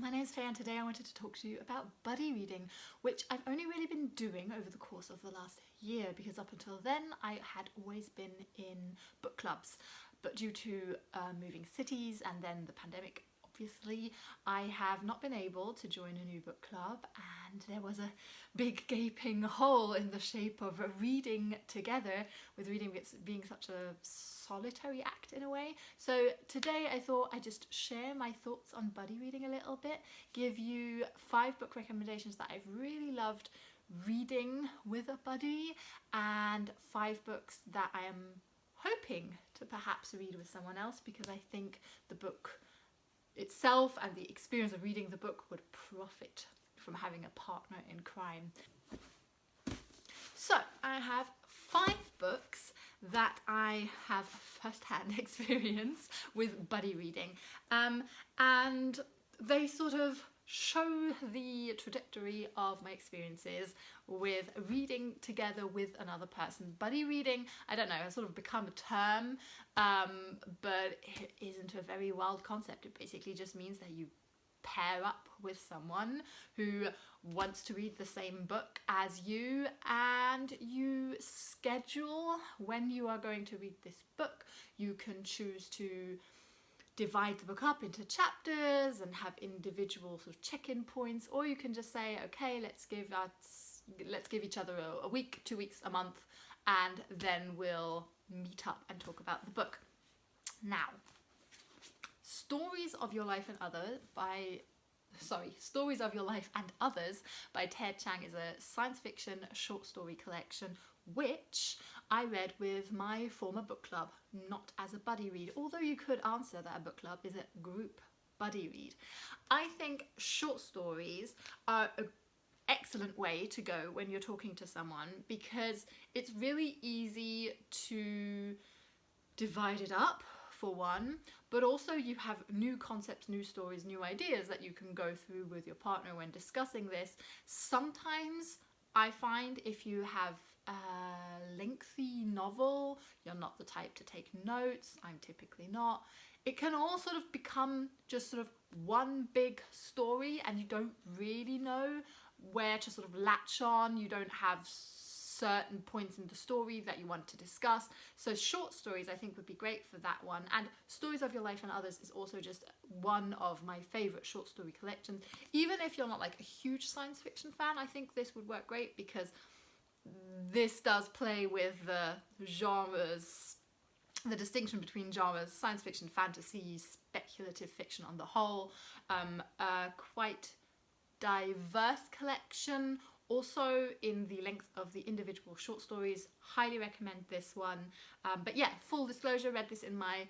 my name's Faye and today I wanted to talk to you about buddy reading, which I've only really been doing over the course of the last year because up until then I had always been in book clubs, but due to moving cities and then the pandemic, obviously, I have not been able to join a new book club, and there was a big gaping hole in the shape of reading together, with reading being such a solitary act in a way. So today I thought I'd just share my thoughts on buddy reading a little bit, give you 5 book recommendations that I've really loved reading with a buddy, and 5 books that I am hoping to perhaps read with someone else, because I think the book itself and the experience of reading the book would profit from having a partner in crime. So I have 5 books that I have first-hand experience with buddy reading, and they sort of show the trajectory of my experiences with reading together with another person. Buddy reading, I don't know, has sort of become a term, but it isn't a very wild concept. It basically just means that you pair up with someone who wants to read the same book as you, and you schedule when you are going to read this book. You can choose to divide the book up into chapters and have individual sort of check-in points, or you can just say, okay, let's give each other a week, 2 weeks, a month, and then we'll meet up and talk about the book. Now, Stories of Your Life and Others by Ted Chiang is a science fiction short story collection which I read with my former book club, not as a buddy read, although you could answer that a book club is a group buddy read. I think short stories are an excellent way to go when you're talking to someone, because it's really easy to divide it up, for one, but also you have new concepts, new stories, new ideas that you can go through with your partner when discussing this. Sometimes I find if you have a lengthy novel, you're not the type to take notes, I'm typically not, it can all sort of become just sort of one big story and you don't really know where to sort of latch on. You don't have certain points in the story that you want to discuss. So short stories I think would be great for that one, and Stories of Your Life and Others is also just one of my favourite short story collections. Even if you're not like a huge science fiction fan, I think this would work great, because this does play with the genres, the distinction between genres, science fiction, fantasy, speculative fiction on the whole, quite diverse collection. Also in the length of the individual short stories, highly recommend this one. But yeah, full disclosure, read this in my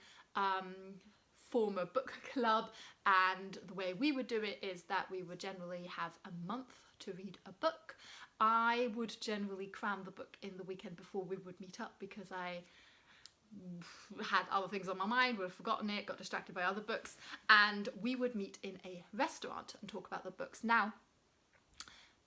former book club, and the way we would do it is that we would generally have a month to read a book. I would generally cram the book in the weekend before we would meet up, because I had other things on my mind, would have forgotten it, got distracted by other books, and we would meet in a restaurant and talk about the books. Now,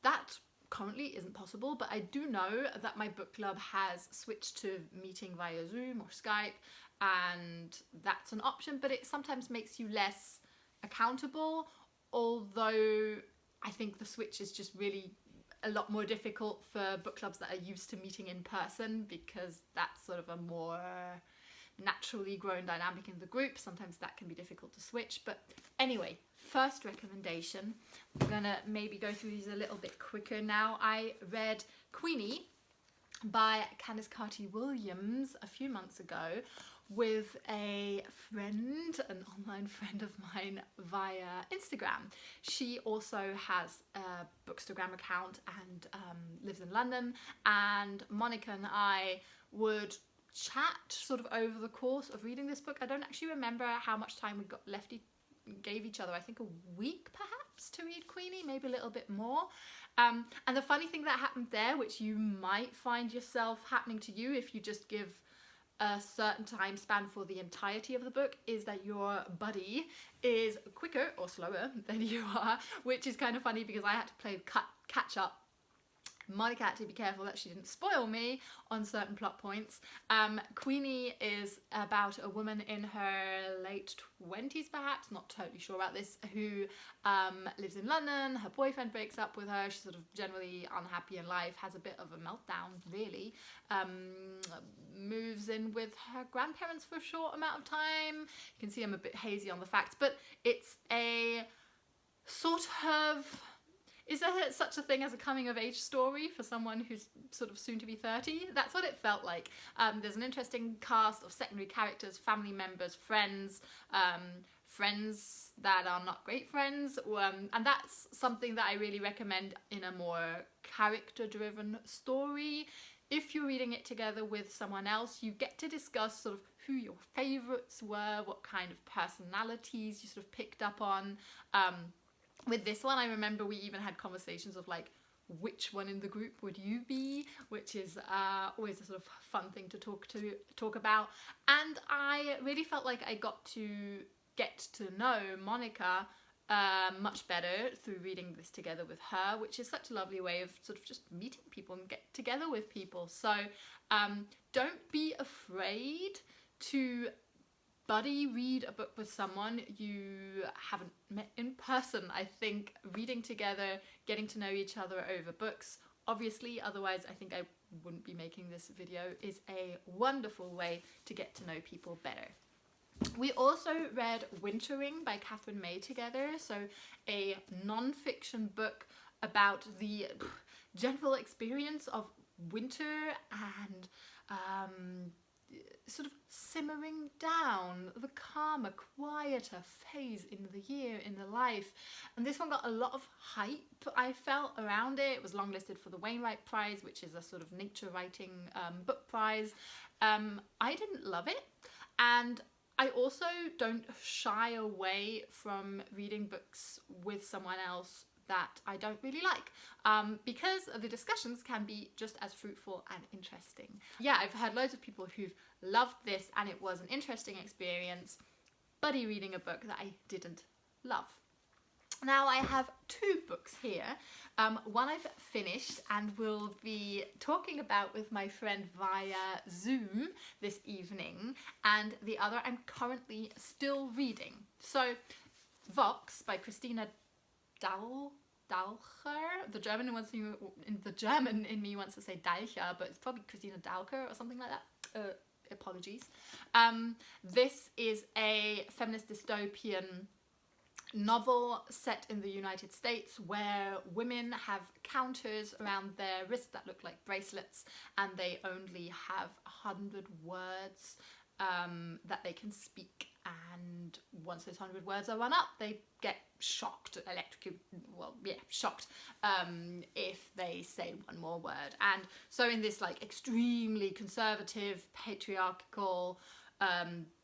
that currently isn't possible, but I do know that my book club has switched to meeting via Zoom or Skype, and that's an option, but it sometimes makes you less accountable, although I think the switch is just really a lot more difficult for book clubs that are used to meeting in person, because that's sort of a more naturally grown dynamic in the group. Sometimes that can be difficult to switch. But anyway, first recommendation, I'm gonna maybe go through these a little bit quicker now. I read Queenie by Candice Williams a few months ago with a friend, an online friend of mine via Instagram. She also has a Bookstagram account and lives in London, and Monica and I would chat sort of over the course of reading this book. I don't actually remember how much time we gave each other. I think a week perhaps to read Queenie, maybe a little bit more. And the funny thing that happened there, which you might find yourself happening to you if you just give a certain time span for the entirety of the book, is that your buddy is quicker or slower than you are, which is kind of funny because I had to play catch up Monica had to be careful that she didn't spoil me on certain plot points. Queenie is about a woman in her late 20s perhaps, not totally sure about this, who lives in London. Her boyfriend breaks up with her. She's sort of generally unhappy in life, has a bit of a meltdown really, moves in with her grandparents for a short amount of time. You can see I'm a bit hazy on the facts, but it's a sort of... Is there such a thing as a coming of age story for someone who's sort of soon to be 30? That's what it felt like. There's an interesting cast of secondary characters, family members, friends, friends that are not great friends, and that's something that I really recommend in a more character-driven story. If you're reading it together with someone else, you get to discuss sort of who your favourites were, what kind of personalities you sort of picked up on. With this one, I remember we even had conversations of like, which one in the group would you be? Which is always a sort of fun thing to talk about. And I really felt like I got to get to know Monica much better through reading this together with her, which is such a lovely way of sort of just meeting people and get together with people. So don't be afraid to buddy read a book with someone you haven't met in person. I think reading together, getting to know each other over books, obviously, otherwise I think I wouldn't be making this video, is a wonderful way to get to know people better. We also read Wintering by Katherine May together, so a non-fiction book about the general experience of winter and sort of simmering down, the calmer, quieter phase in the year, in the life. And this one got a lot of hype, I felt, around it. It was longlisted for the Wainwright Prize, which is a sort of nature writing book prize. I didn't love it, and I also don't shy away from reading books with someone else that I don't really like, because the discussions can be just as fruitful and interesting. Yeah, I've heard loads of people who've loved this and it was an interesting experience, buddy reading a book that I didn't love. Now I have two books here. One I've finished and will be talking about with my friend via Zoom this evening, and the other I'm currently still reading. So Vox by Christina Dalcher. The German in me wants to say Dalcher, but it's probably Christina Dalcher or something like that. Apologies. This is a feminist dystopian novel set in the United States where women have counters around their wrists that look like bracelets, and they only have 100 words that they can speak, and once those 100 words are run up, they get shocked, shocked if they say one more word. And so in this like extremely conservative, patriarchal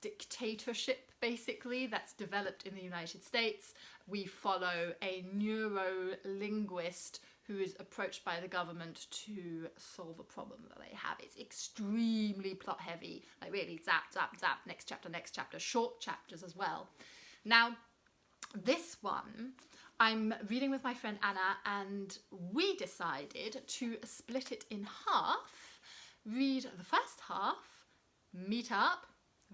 dictatorship basically that's developed in the United States, we follow a neurolinguist who is approached by the government to solve a problem that they have. It's extremely plot heavy, like really zap, zap, zap, next chapter, short chapters as well. Now, this one I'm reading with my friend Anna, and we decided to split it in half, read the first half, meet up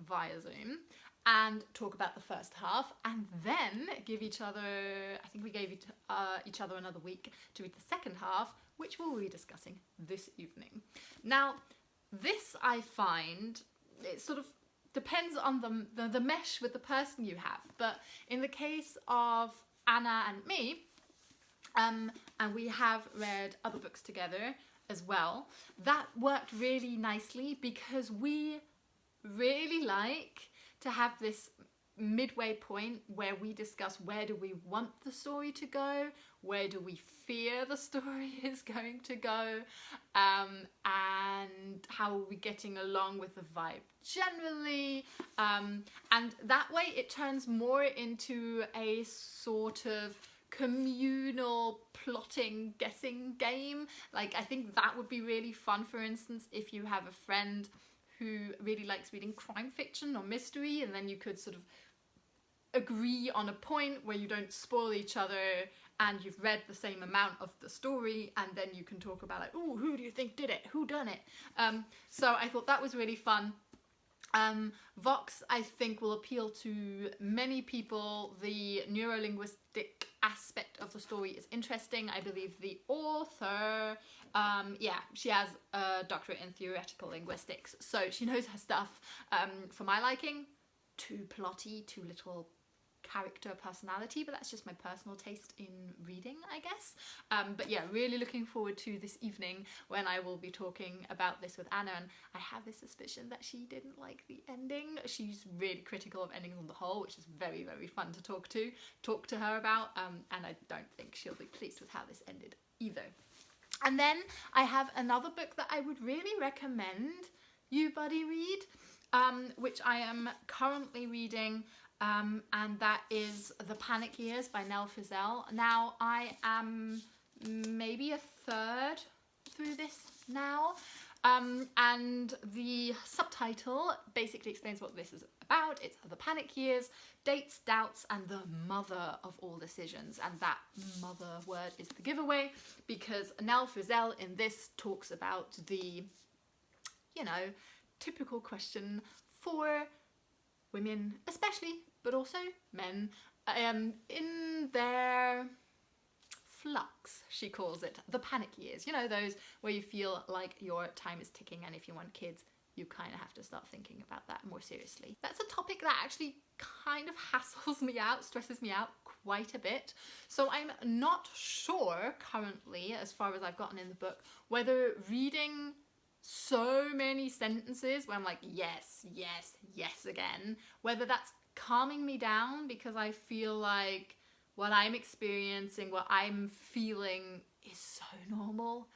via Zoom, and talk about the first half, and then give each other, I think we gave each other another week to read the second half, which we'll be discussing this evening. Now, this I find, it sort of depends on the mesh with the person you have, but in the case of Anna and me, and we have read other books together as well, that worked really nicely because we really like to have this midway point where we discuss where do we want the story to go, where do we fear the story is going to go, and how are we getting along with the vibe generally, and that way it turns more into a sort of communal plotting guessing game. Like, I think that would be really fun, for instance, if you have a friend who really likes reading crime fiction or mystery, and then you could sort of agree on a point where you don't spoil each other and you've read the same amount of the story, and then you can talk about like, oh, who do you think did it? Who done it? So I thought that was really fun. Vox, I think, will appeal to many people. The neurolinguistic aspect of the story is interesting. I believe the author, yeah, she has a doctorate in theoretical linguistics, so she knows her stuff. For my liking, too plotty, too little character personality, but that's just my personal taste in reading, I guess. But yeah, really looking forward to this evening when I will be talking about this with Anna, and I have this suspicion that she didn't like the ending. She's really critical of endings on the whole, which is very, very fun to talk to her about, and I don't think she'll be pleased with how this ended either. And then I have another book that I would really recommend you buddy read, which I am currently reading, and that is The Panic Years by Nell Frizzell. Now, I am maybe a third through this now, and the subtitle basically explains what this is about. It's The Panic Years, Dates, Doubts, and the Mother of All Decisions. And that mother word is the giveaway, because Nell Frizzell in this talks about the, you know, typical question for women especially, but also men, in their flux, she calls it, the panic years. You know, those where you feel like your time is ticking, and if you want kids, you kind of have to start thinking about that more seriously. That's a topic that actually kind of hassles me out, stresses me out quite a bit. So I'm not sure currently, as far as I've gotten in the book, whether reading so many sentences where I'm like, yes, yes, yes again, whether that's calming me down, because I feel like what I'm experiencing, what I'm feeling is so normal.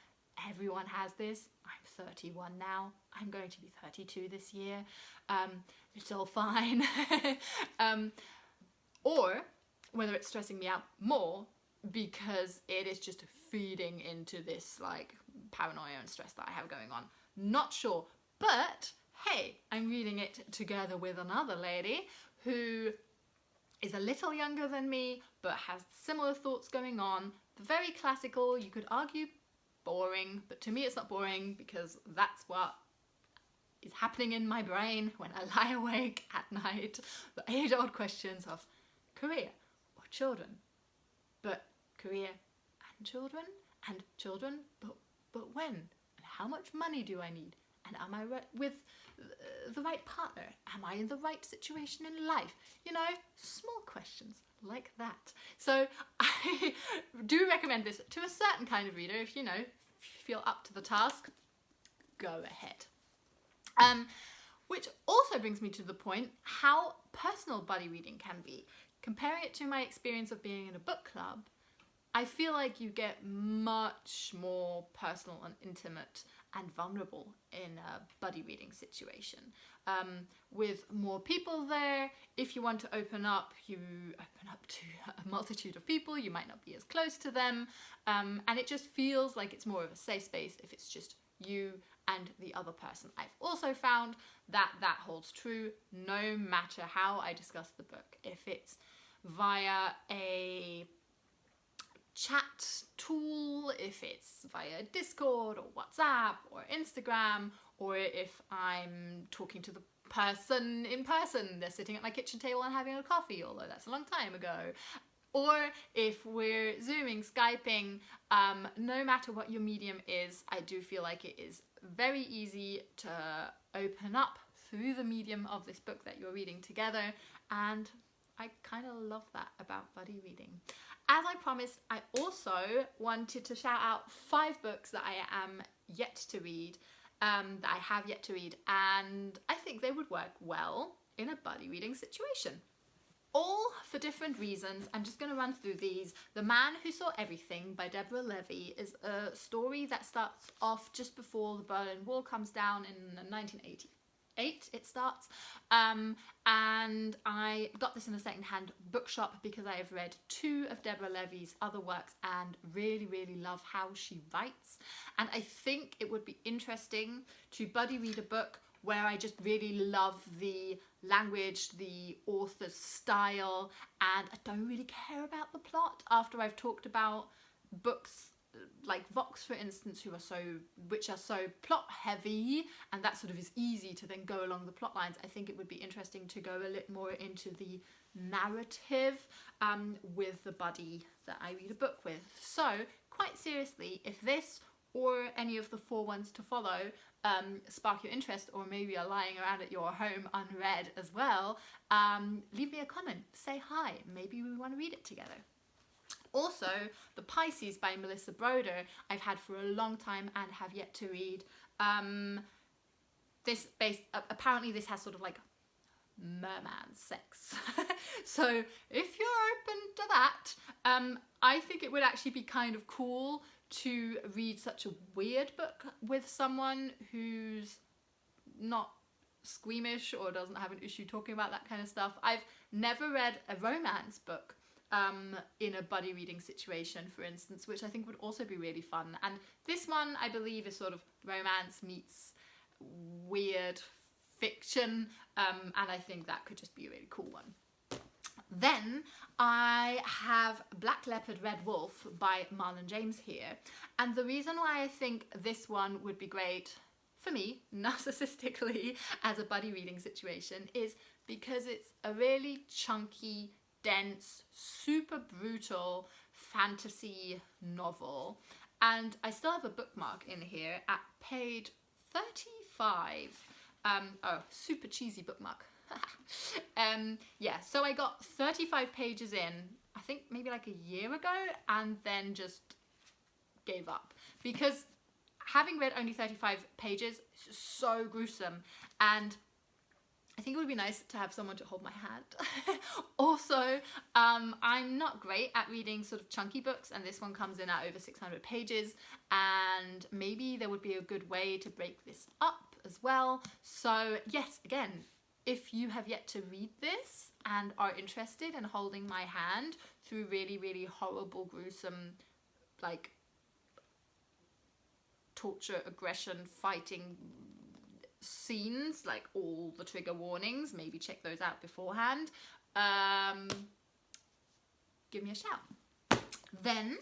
Everyone has this. I'm 31 now. I'm going to be 32 this year. It's all fine. Or whether it's stressing me out more because it is just feeding into this like paranoia and stress that I have going on. Not sure, but hey, I'm reading it together with another lady who is a little younger than me but has similar thoughts going on. Very classical, you could argue boring, but to me it's not boring, because that's what is happening in my brain when I lie awake at night. The age-old questions of career or children, but career and children, but when? And how much money do I need? And am I with the right partner? Am I in the right situation in life? You know, small questions like that. So I do recommend this to a certain kind of reader. If you know, feel up to the task, go ahead. Which also brings me to the point how personal buddy reading can be. Comparing it to my experience of being in a book club, I feel like you get much more personal and intimate and vulnerable in a buddy reading situation. With more people there, if you want to open up, you open up to a multitude of people. You might not be as close to them, and it just feels like it's more of a safe space if it's just you and the other person. I've also found that that holds true no matter how I discuss the book. If it's via a chat tool, if it's via Discord or WhatsApp or Instagram, or if I'm talking to the person in person, they're sitting at my kitchen table and having a coffee, although that's a long time ago, or if we're Zooming, Skyping, no matter what your medium is, I do feel like it is very easy to open up through the medium of this book that you're reading together, and I kind of love that about buddy reading. As I promised, I also wanted to shout out 5 books that I am yet to read, that I have yet to read, and I think they would work well in a buddy reading situation. All for different reasons. I'm just going to run through these. The Man Who Saw Everything by Deborah Levy is a story that starts off just before the Berlin Wall comes down in 1988. It starts, and I got this in a second-hand bookshop because I have read 2 of Deborah Levy's other works and really, really love how she writes. And I think it would be interesting to buddy read a book where I just really love the language, the author's style, and I don't really care about the plot after I've talked about books like Vox, for instance, which are so plot heavy, and that sort of is easy to then go along the plot lines. I think it would be interesting to go a little more into the narrative with the buddy that I read a book with. So quite seriously, if this or any of the 4 ones to follow spark your interest, or maybe are lying around at your home unread as well, leave me a comment, say hi, maybe we want to read it together. Also, The Pisces by Melissa Broder, I've had for a long time and have yet to read. Apparently this has sort of like merman sex. So if you're open to that, I think it would actually be kind of cool to read such a weird book with someone who's not squeamish or doesn't have an issue talking about that kind of stuff. I've never read a romance book in a buddy reading situation, for instance, which I think would also be really fun. And this one, I believe, is sort of romance meets weird fiction, and I think that could just be a really cool one. Then I have Black Leopard, Red Wolf by Marlon James here. And the reason why I think this one would be great for me, narcissistically, as a buddy reading situation is because it's a really chunky, dense, super brutal fantasy novel. And I still have a bookmark in here at page 35. Oh, super cheesy bookmark. Yeah, so I got 35 pages in, I think maybe like a year ago, and then just gave up because having read only 35 pages is so gruesome, and I think it would be nice to have someone to hold my hand. Also, I'm not great at reading sort of chunky books, and this one comes in at over 600 pages, and maybe there would be a good way to break this up as well. So yes, again, if you have yet to read this and are interested in holding my hand through really, really horrible, gruesome, like torture, aggression, fighting scenes, like all the trigger warnings, maybe check those out beforehand, give me a shout. Then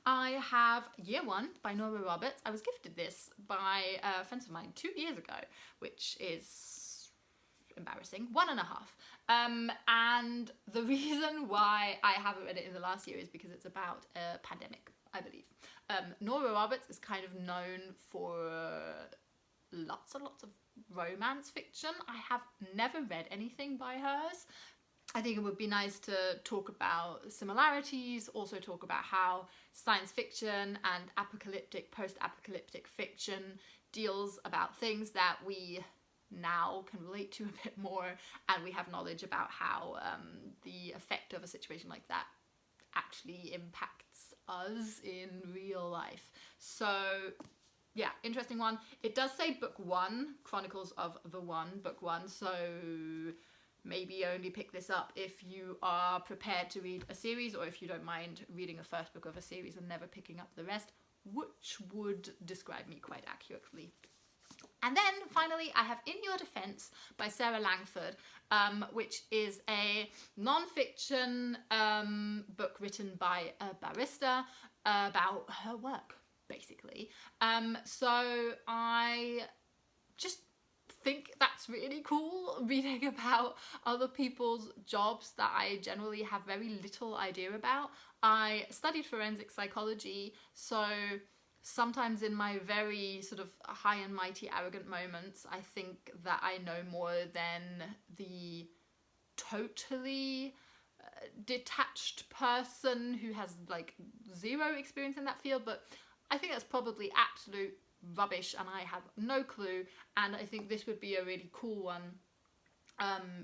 I have Year One by Nora Roberts. I was gifted this by friends of mine 2 years ago, which is embarrassing, 1.5. And the reason why I haven't read it in the last year is because it's about a pandemic, I believe. Nora Roberts is kind of known for lots and lots of romance fiction. I have never read anything by hers. I think it would be nice to talk about similarities, also talk about how science fiction and apocalyptic, post-apocalyptic fiction deals about things that we now can relate to a bit more, and we have knowledge about how the effect of a situation like that actually impacts us in real life. So yeah, interesting one. It does say book 1, Chronicles of the One, book 1, so maybe only pick this up if you are prepared to read a series, or if you don't mind reading a first book of a series and never picking up the rest, which would describe me quite accurately. And then finally I have In Your Defense by Sarah Langford, which is a non-fiction book written by a barrister about her work, basically. So I just think that's really cool, reading about other people's jobs that I generally have very little idea about. I studied forensic psychology, so sometimes in my very sort of high and mighty arrogant moments, I think that I know more than the totally detached person who has like zero experience in that field, but I think that's probably absolute rubbish and I have no clue, and I think this would be a really cool one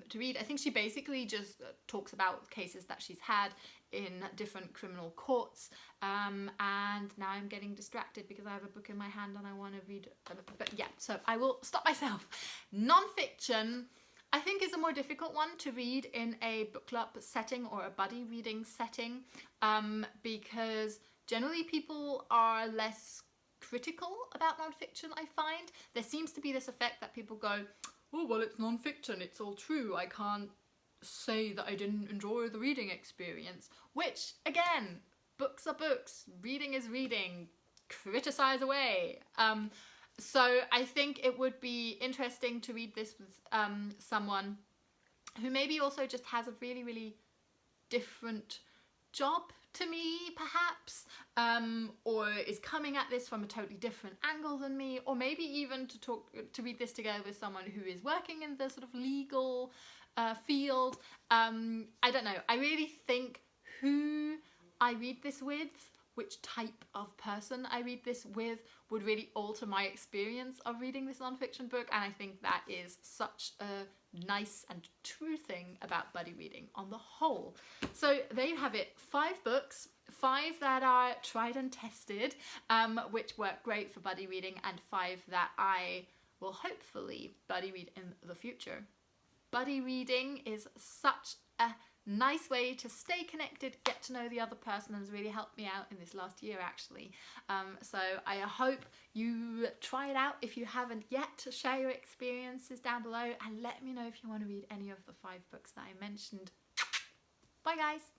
to read. I think she basically just talks about cases that she's had in different criminal courts, and now I'm getting distracted because I have a book in my hand and I want to read, but yeah, so I will stop myself. Non-fiction I think is a more difficult one to read in a book club setting or a buddy reading setting, because generally people are less critical about non-fiction. I find there seems to be this effect that people go, oh, well, it's non-fiction, it's all true, I can't say that I didn't enjoy the reading experience. Which, again, books are books, reading is reading, criticize away. So I think it would be interesting to read this with someone who maybe also just has a really, really different job to me, perhaps, or is coming at this from a totally different angle than me, or maybe even to read this together with someone who is working in the sort of legal field. I don't know. I really think who I read this with, which type of person I read this with, would really alter my experience of reading this non-fiction book, and I think that is such a nice and true thing about buddy reading on the whole. So there you have it, 5 books, 5 that are tried and tested, which work great for buddy reading, and 5 that I will hopefully buddy read in the future. Buddy reading is such a nice way to stay connected, get to know the other person, and has really helped me out in this last year, actually. So I hope you try it out if you haven't yet. Share your experiences down below and let me know if you want to read any of the 5 books that I mentioned. Bye guys!